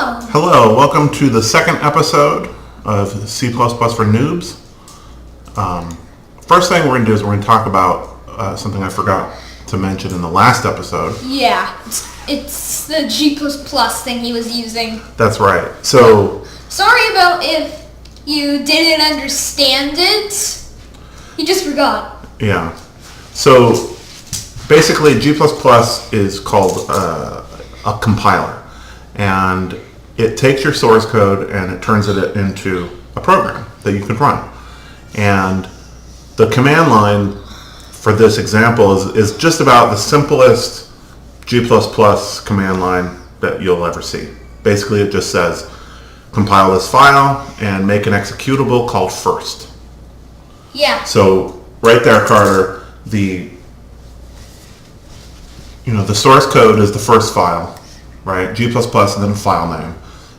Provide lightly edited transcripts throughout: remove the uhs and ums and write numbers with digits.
Hello, welcome to the second episode of C++ for Noobs. First thing we're going to do is we're going to talk about something I forgot to mention in the last episode. Yeah, it's the G++ thing he was using. That's right. So, sorry about if you didn't understand it. You just forgot. Yeah. So, basically G++ is called a compiler. And it takes your source code and it turns it into a program that you can run. And the command line for this example is just about the simplest G++ command line that you'll ever see. Basically, it just says, compile this file and make an executable called first. Yeah. So right there, Carter, the source code is the first file. Right, G++ and then a file name,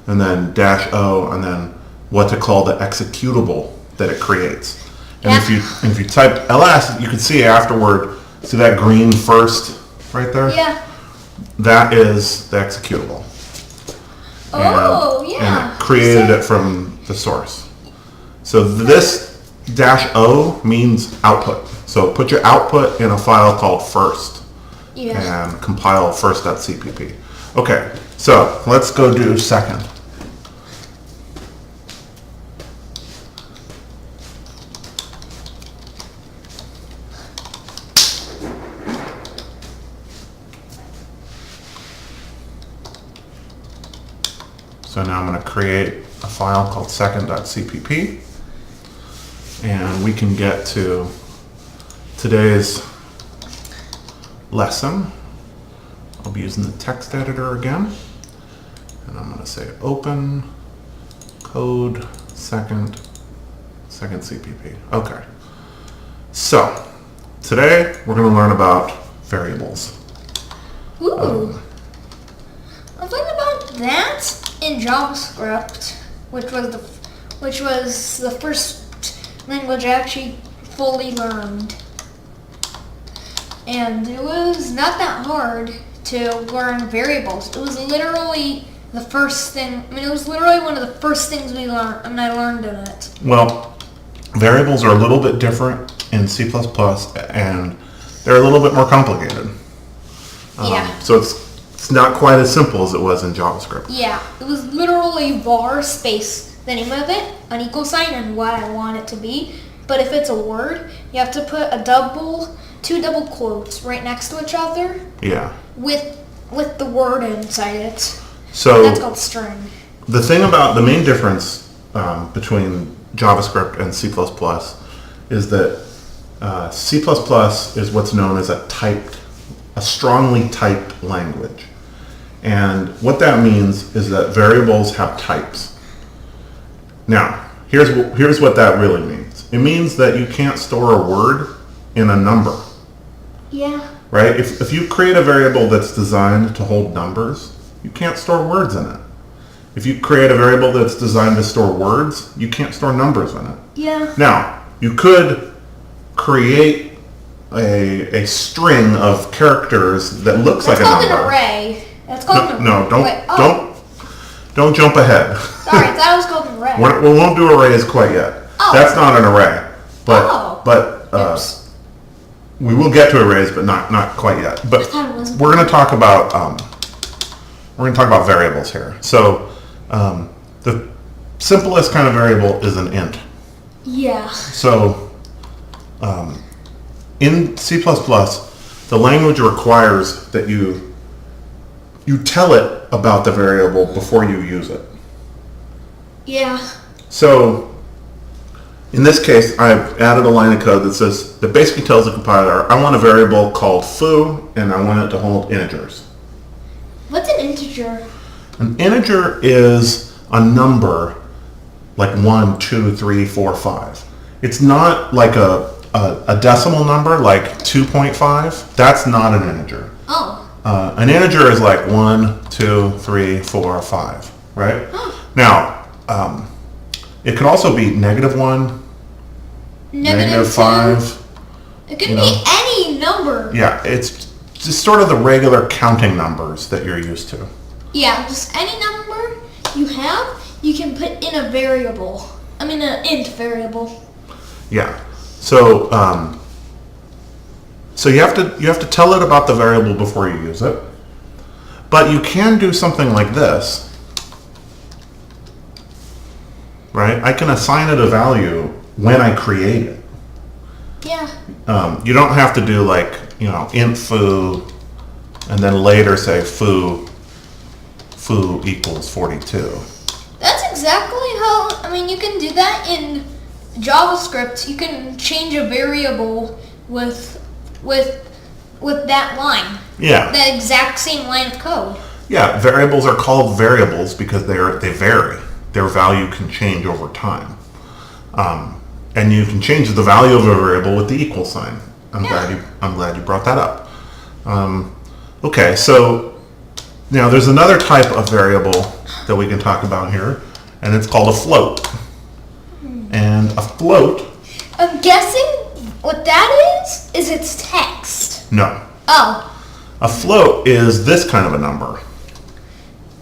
and then -o, and then what to call the executable that it creates. And if you type ls, you can see afterward. See that green first right there? Yeah. That is the executable. Oh, and, yeah. And it created it from the source. So this -o means output. So put your output in a file called first. Yeah. And compile first.cpp. Okay, so let's go do second. So now I'm going to create a file called second.cpp, and we can get to today's lesson. I'll be using the text editor again, and I'm going to say open code second CPP. Okay, so today we're going to learn about variables. Ooh. I've learned about that in JavaScript, which was the first language I actually fully learned, and it was not that hard to learn variables. It was literally the first thing. It was literally one of the first things we learned, and I learned in it. Well, variables are a little bit different in C++, and they're a little bit more complicated. Yeah. So it's not quite as simple as it was in JavaScript. Yeah, it was literally var space the name of it, an equal sign, and what I want it to be. But if it's a word, you have to put two double quotes right next to each other. Yeah. With the word inside it. So that's called string. The main difference between JavaScript and C++ is that C++ is what's known as a strongly typed language. And what that means is that variables have types. Now, here's what that really means. It means that you can't store a word in a number. Yeah. Right? If you create a variable that's designed to hold numbers, you can't store words in it. If you create a variable that's designed to store words, you can't store numbers in it. Yeah. Now, you could create a string of characters that looks like a number. That's called an array. That's called an array. Don't jump ahead. Sorry, that was called an array. We won't do arrays quite yet. Oh. That's not an array. But we will get to arrays, but not quite yet. But we're going to talk about variables here. So the simplest kind of variable is an int. Yeah. So in C++, the language requires that you tell it about the variable before you use it. Yeah. So in this case, I've added a line of code that basically tells the compiler, I want a variable called foo, and I want it to hold integers. What's an integer? An integer is a number like 1, 2, 3, 4, 5. It's not like a decimal number like 2.5. That's not an integer. Oh. An integer is like 1, 2, 3, 4, 5, right? Oh. Now, it could also be -1, -5. It could be any number. Yeah, it's just sort of the regular counting numbers that you're used to. Yeah, just any number. you can put in a variable. I mean, an int variable. Yeah. So so you have to tell it about the variable before you use it. But you can do something like this, right? I can assign it a value when I create it. Yeah. You don't have to do like, int foo, and then later say foo equals 42. That's exactly how, you can do that in JavaScript. You can change a variable with that line. Yeah. The exact same line of code. Yeah, variables are called variables because they vary. Their value can change over time. And you can change the value of a variable with the equal sign. I'm glad you brought that up. Okay, so now there's another type of variable that we can talk about here, and it's called a float. And a float... I'm guessing what that is it's text. No. Oh. A float is this kind of a number.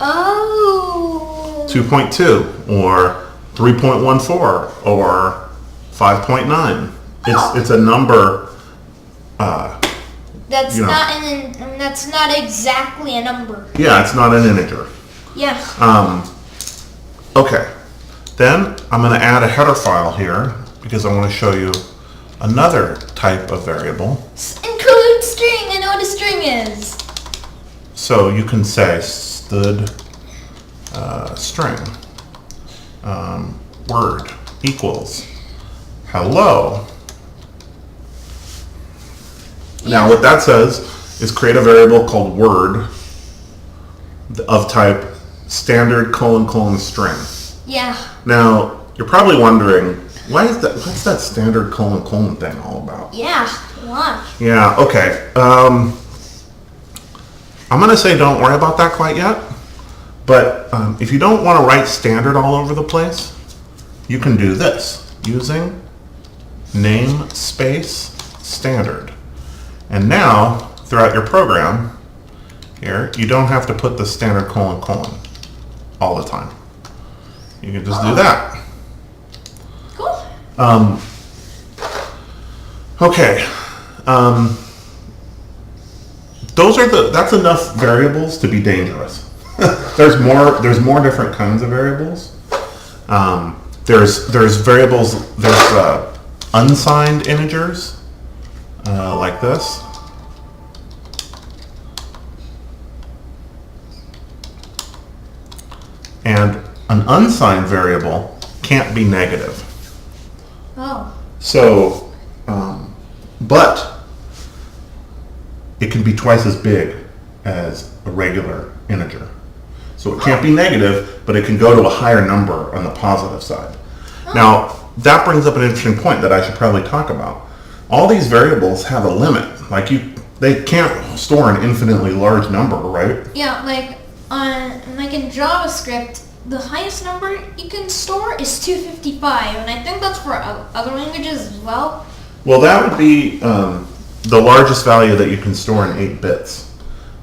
Oh. 2.2 or 3.14 or 5.9. It's a number. That's that's not exactly a number. Yeah, it's not an integer. Yeah. Okay. Then I'm going to add a header file here because I want to show you another type of variable. Include string. I know what a string is. So you can say std string word equals hello. Now what that says is create a variable called word of type standard : string. Yeah. Now you're probably wondering, what's that standard : thing all about? Yeah. Why? Yeah, okay. I'm going to say don't worry about that quite yet. But if you don't want to write standard all over the place, you can do this using namespace standard. And now, throughout your program, here, you don't have to put the standard : all the time. You can just do that. Cool. Okay. That's enough variables to be dangerous. There's more different kinds of variables. There's variables. There's unsigned integers, like this. And an unsigned variable can't be negative. Oh. So, but it can be twice as big as a regular integer. So it can't be negative, but it can go to a higher number on the positive side. Now, that brings up an interesting point that I should probably talk about. All these variables have a limit. They can't store an infinitely large number, right? Yeah, like in JavaScript, the highest number you can store is 255, and I think that's for other languages as well. Well, that would be the largest value that you can store in 8 bits.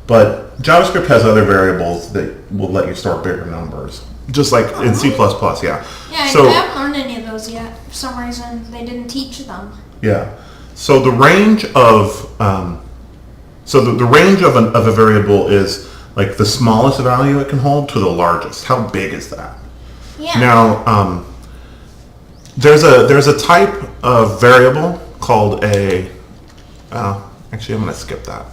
But JavaScript has other variables that will let you store bigger numbers, just like in C++, yeah. Yeah, So, I haven't learned any of those yet. For some reason, they didn't teach them. yeah. So the range of the range of a variable is like the smallest value it can hold to the largest. How big is that? Yeah. Now, there's a type of variable called a. Actually, I'm going to skip that.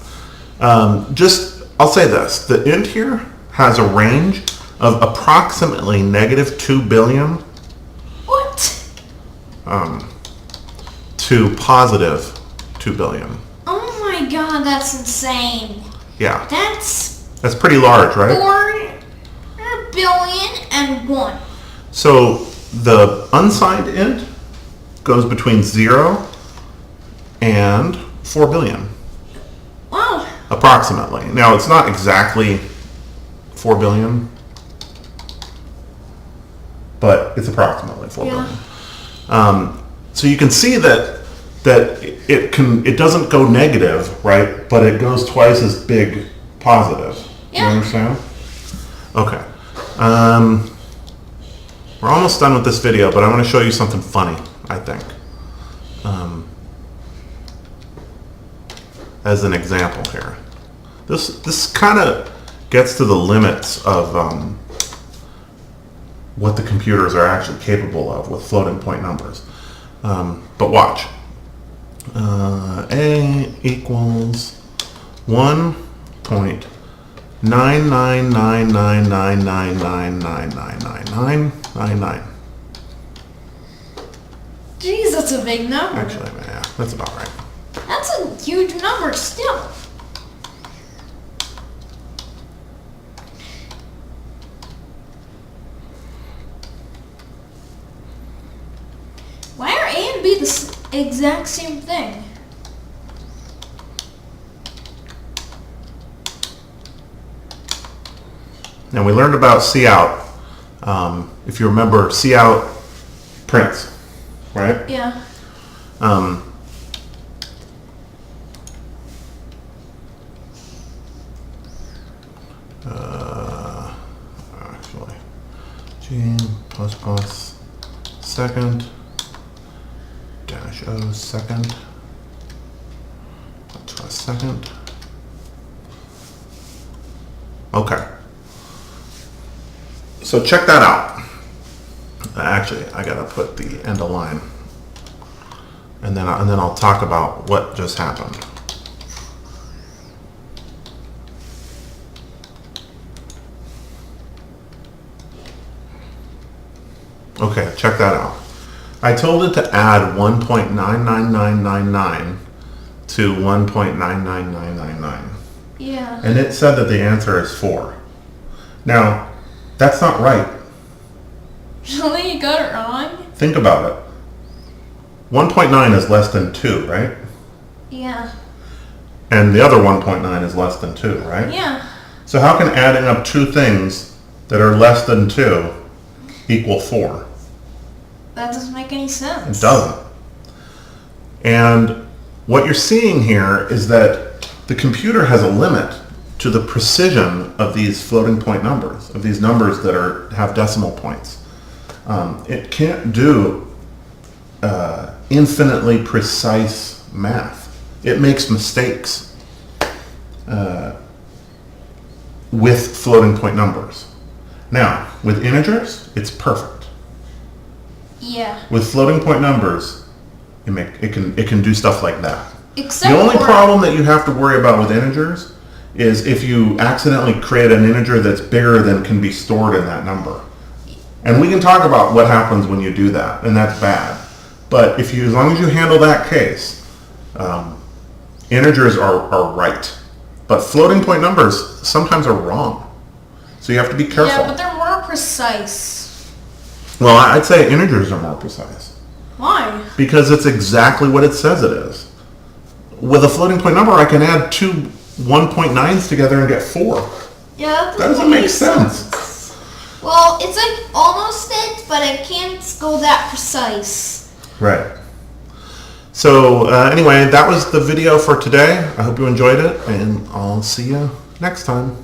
I'll say this: the int here has a range of approximately -2 billion. What? To +2 billion. Oh my god, that's insane. Yeah. That's Pretty large, right? 4,000,000,001. So the unsigned int goes between 0 and 4 billion. Wow. Approximately. Now, it's not exactly 4 billion, but it's approximately 4 billion. So you can see that it doesn't go negative, right? But it goes twice as big positive. Yeah. You understand? Okay. We're almost done with this video, but I want to show you something funny, I think. As an example here. This kind of gets to the limits of what the computers are actually capable of with floating point numbers. But watch. A equals 1.9999999999999. Jeez, that's a big number. Actually, yeah, that's about right. That's a huge number still. Why are A and B the exact same thing? Now we learned about cout. If you remember, cout prints, right? Yeah. Actually, G plus plus second dash O second to a second. Okay. So check that out. Actually, I gotta put the end of line, and then I'll talk about what just happened. Okay, check that out. I told it to add 1.99999 to 1.99999. Yeah. And it said that the answer is 4. Now, that's not right. Really? You got it wrong? Think about it. 1.9 is less than 2, right? Yeah. And the other 1.9 is less than 2, right? Yeah. So how can adding up two things that are less than 2 equal 4? That doesn't make any sense. It doesn't. And what you're seeing here is that the computer has a limit to the precision of these floating point numbers, of these numbers that have decimal points. It can't do infinitely precise math. It makes mistakes with floating point numbers. Now, with integers, it's perfect. Yeah. With floating point numbers, it can do stuff like that. Except The only for problem that you have to worry about with integers is if you accidentally create an integer that's bigger than can be stored in that number. And we can talk about what happens when you do that, and that's bad. But as long as you handle that case, integers are right. But floating point numbers sometimes are wrong. So you have to be careful. Yeah, but they're more precise. Well, I'd say integers are more precise. Why? Because it's exactly what it says it is. With a floating point number, I can add two 1.9s together and get 4. Yeah, That doesn't make sense. Well, it's like almost it, but it can't go that precise. Right. So anyway, that was the video for today. I hope you enjoyed it, and I'll see you next time.